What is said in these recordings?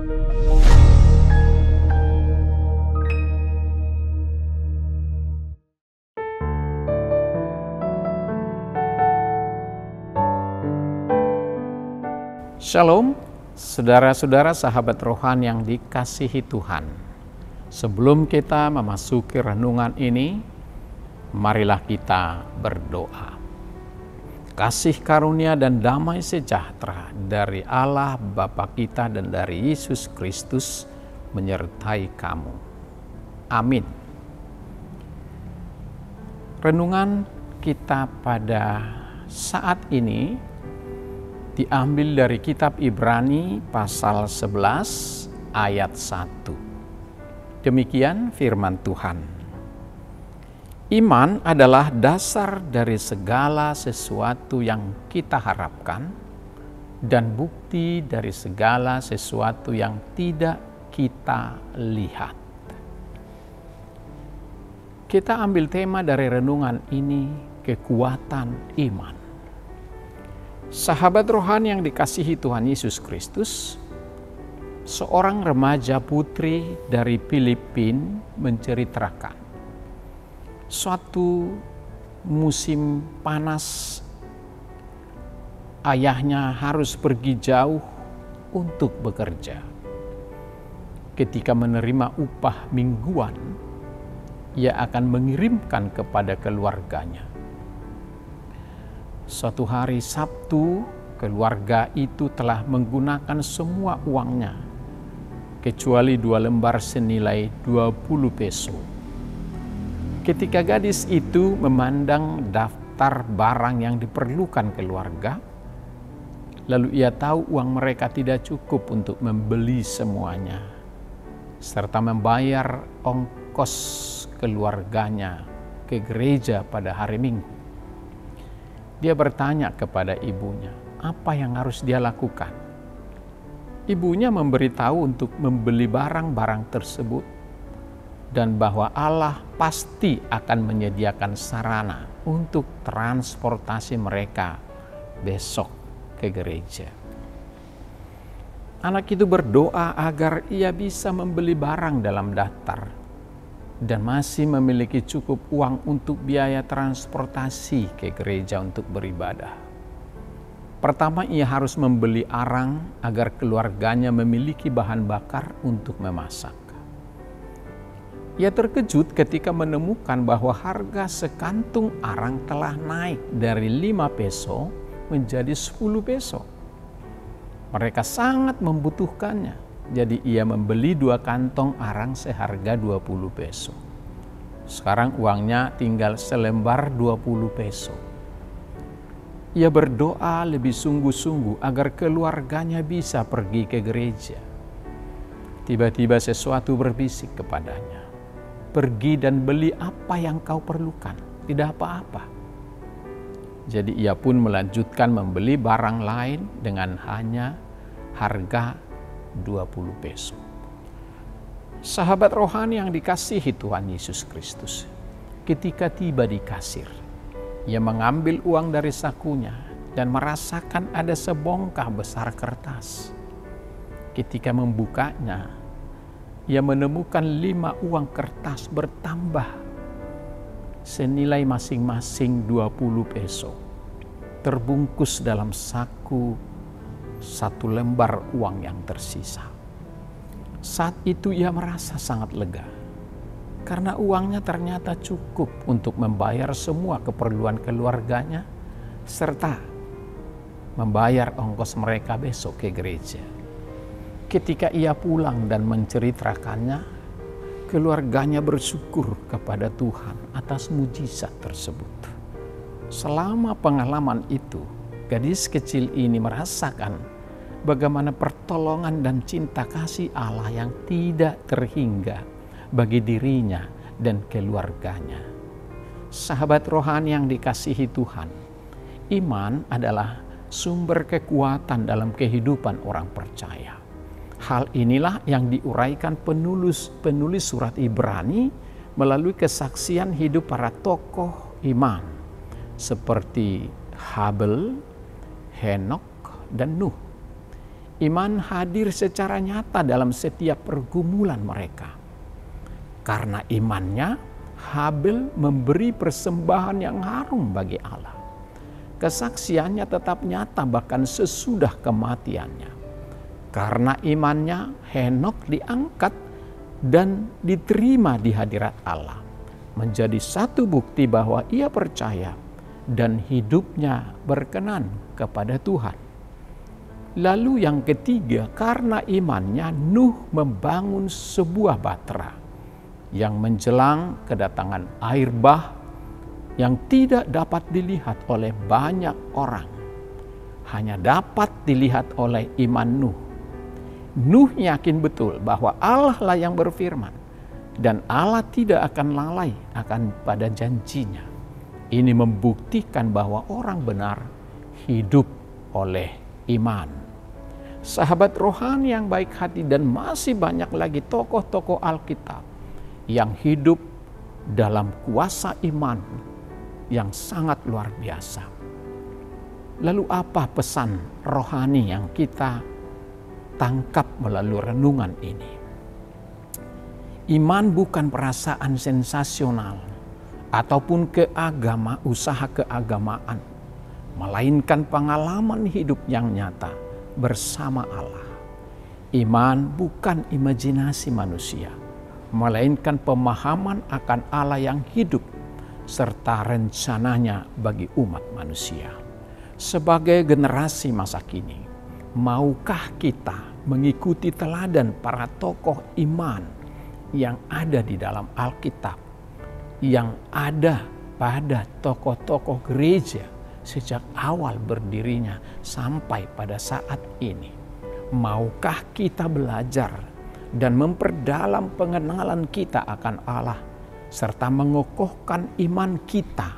Shalom, saudara-saudara sahabat rohani yang dikasihi Tuhan. Sebelum kita memasuki renungan ini, marilah kita berdoa. Kasih karunia dan damai sejahtera dari Allah Bapa kita dan dari Yesus Kristus menyertai kamu. Amin. Renungan kita pada saat ini diambil dari kitab Ibrani pasal 11 ayat 1. Demikian firman Tuhan. Iman adalah dasar dari segala sesuatu yang kita harapkan dan bukti dari segala sesuatu yang tidak kita lihat. Kita ambil tema dari renungan ini, kekuatan iman. Sahabat rohani yang dikasihi Tuhan Yesus Kristus, seorang remaja putri dari Filipina menceritakan suatu musim panas, ayahnya harus pergi jauh untuk bekerja. Ketika menerima upah mingguan, ia akan mengirimkan kepada keluarganya. Suatu hari Sabtu, keluarga itu telah menggunakan semua uangnya, kecuali 2 lembar senilai 20 peso. Ketika gadis itu memandang daftar barang yang diperlukan keluarga, lalu ia tahu uang mereka tidak cukup untuk membeli semuanya, serta membayar ongkos keluarganya ke gereja pada hari Minggu. Dia bertanya kepada ibunya, apa yang harus dia lakukan? Ibunya memberitahu untuk membeli barang-barang tersebut dan bahwa Allah pasti akan menyediakan sarana untuk transportasi mereka besok ke gereja. Anak itu berdoa agar ia bisa membeli barang dalam daftar dan masih memiliki cukup uang untuk biaya transportasi ke gereja untuk beribadah. Pertama, ia harus membeli arang agar keluarganya memiliki bahan bakar untuk memasak. Ia terkejut ketika menemukan bahwa harga sekantung arang telah naik dari 5 peso menjadi 10 peso. Mereka sangat membutuhkannya. Jadi ia membeli 2 kantong arang seharga 20 peso. Sekarang uangnya tinggal selembar 20 peso. Ia berdoa lebih sungguh-sungguh agar keluarganya bisa pergi ke gereja. Tiba-tiba sesuatu berbisik kepadanya. Pergi dan beli apa yang kau perlukan, tidak apa-apa. Jadi ia pun melanjutkan membeli barang lain dengan hanya harga 20 peso. Sahabat rohani yang dikasihi Tuhan Yesus Kristus, ketika tiba di kasir, ia mengambil uang dari sakunya dan merasakan ada sebongkah besar kertas. Ketika membukanya, ia menemukan 5 uang kertas bertambah senilai masing-masing 20 peso, terbungkus dalam saku 1 lembar uang yang tersisa. Saat itu ia merasa sangat lega, karena uangnya ternyata cukup untuk membayar semua keperluan keluarganya, serta membayar ongkos mereka besok ke gereja. Ketika ia pulang dan menceritakannya, keluarganya bersyukur kepada Tuhan atas mujizat tersebut. Selama pengalaman itu, gadis kecil ini merasakan bagaimana pertolongan dan cinta kasih Allah yang tidak terhingga bagi dirinya dan keluarganya. Sahabat rohani yang dikasihi Tuhan, iman adalah sumber kekuatan dalam kehidupan orang percaya. Hal inilah yang diuraikan penulis surat Ibrani melalui kesaksian hidup para tokoh iman seperti Habel, Henok, dan Nuh. Iman hadir secara nyata dalam setiap pergumulan mereka. Karena imannya, Habel memberi persembahan yang harum bagi Allah. Kesaksiannya tetap nyata bahkan sesudah kematiannya. Karena imannya, Henokh diangkat dan diterima di hadirat Allah. Menjadi satu bukti bahwa ia percaya dan hidupnya berkenan kepada Tuhan. Lalu yang ketiga, karena imannya Nuh membangun sebuah bahtera yang menjelang kedatangan air bah yang tidak dapat dilihat oleh banyak orang. Hanya dapat dilihat oleh iman Nuh. Nuh yakin betul bahwa Allah lah yang berfirman dan Allah tidak akan lalai akan pada janjinya. Ini membuktikan bahwa orang benar hidup oleh iman. Sahabat rohani yang baik hati dan masih banyak lagi tokoh-tokoh Alkitab yang hidup dalam kuasa iman yang sangat luar biasa. Lalu apa pesan rohani yang kita tangkap melalui renungan ini? Iman bukan perasaan sensasional ataupun usaha keagamaan, melainkan pengalaman hidup yang nyata bersama Allah. Iman bukan imajinasi manusia, melainkan pemahaman akan Allah yang hidup serta rencananya bagi umat manusia. Sebagai generasi masa kini, maukah kita mengikuti teladan para tokoh iman yang ada di dalam Alkitab, yang ada pada tokoh-tokoh gereja sejak awal berdirinya sampai pada saat ini? Maukah kita belajar dan memperdalam pengenalan kita akan Allah serta mengokohkan iman kita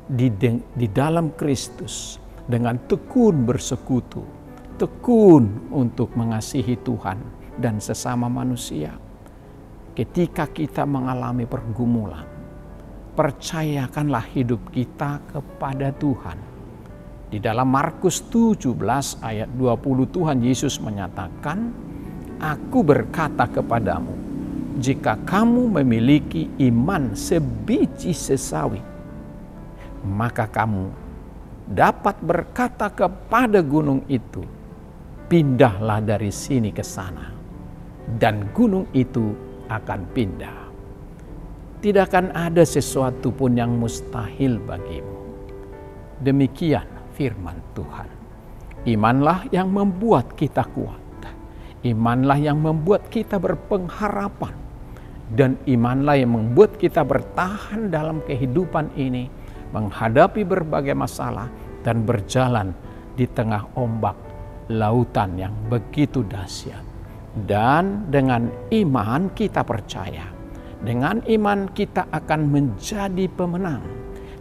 di dalam Kristus dengan tekun bersekutu, tekun untuk mengasihi Tuhan dan sesama manusia? Ketika kita mengalami pergumulan, percayakanlah hidup kita kepada Tuhan. Di dalam Markus 17 ayat 20 Tuhan Yesus menyatakan, "Aku berkata kepadamu, jika kamu memiliki iman sebiji sesawi, maka kamu dapat berkata kepada gunung itu, pindahlah dari sini ke sana, dan gunung itu akan pindah." Tidak akan ada sesuatu pun yang mustahil bagimu. Demikian firman Tuhan. Imanlah yang membuat kita kuat. Imanlah yang membuat kita berpengharapan. Dan imanlah yang membuat kita bertahan dalam kehidupan ini, menghadapi berbagai masalah dan berjalan di tengah ombak lautan yang begitu dahsyat. Dan dengan iman kita percaya, dengan iman kita akan menjadi pemenang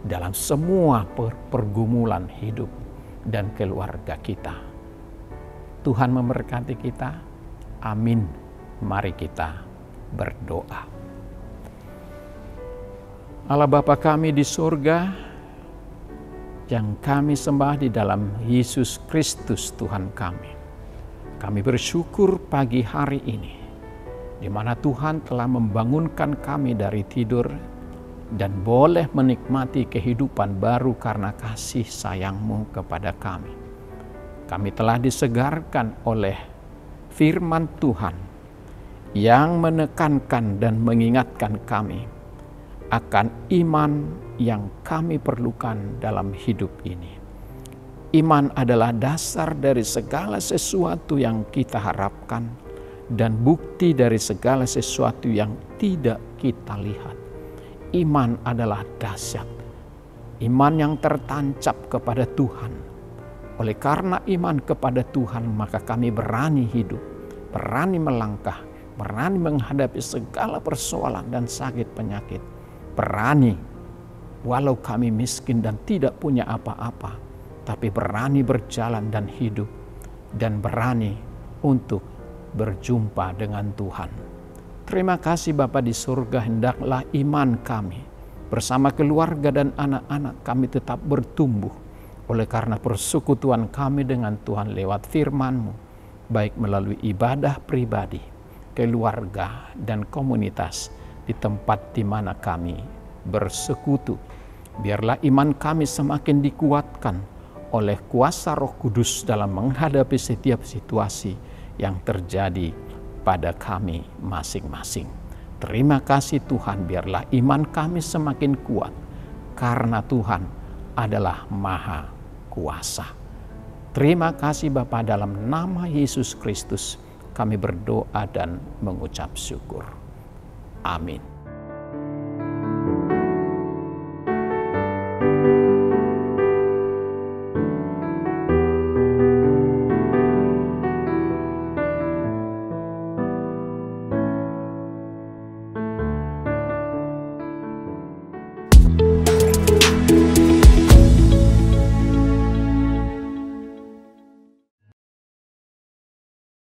dalam semua pergumulan hidup dan keluarga kita. Tuhan memberkati kita. Amin. Mari kita berdoa. Allah Bapa kami di surga, yang kami sembah di dalam Yesus Kristus Tuhan kami. Kami bersyukur pagi hari ini, di mana Tuhan telah membangunkan kami dari tidur dan boleh menikmati kehidupan baru karena kasih sayang-Mu kepada kami. Kami telah disegarkan oleh firman Tuhan yang menekankan dan mengingatkan kami akan iman yang kami perlukan dalam hidup ini. Iman adalah dasar dari segala sesuatu yang kita harapkan dan bukti dari segala sesuatu yang tidak kita lihat. Iman adalah dahsyat. Iman yang tertancap kepada Tuhan. Oleh karena iman kepada Tuhan, maka kami berani hidup, berani melangkah, berani menghadapi segala persoalan dan sakit penyakit. Berani, walau kami miskin dan tidak punya apa-apa, tapi berani berjalan dan hidup, dan berani untuk berjumpa dengan Tuhan. Terima kasih Bapa di surga, hendaklah iman kami bersama keluarga dan anak-anak kami tetap bertumbuh oleh karena persekutuan kami dengan Tuhan lewat firman-Mu. baik melalui ibadah pribadi, keluarga, dan komunitas di tempat di mana kami bersekutu. Biarlah iman kami semakin dikuatkan oleh kuasa Roh Kudus dalam menghadapi setiap situasi yang terjadi pada kami masing-masing. Terima kasih Tuhan, biarlah iman kami semakin kuat karena Tuhan adalah Maha Kuasa. Terima kasih Bapa, dalam nama Yesus Kristus kami berdoa dan mengucap syukur. Amin.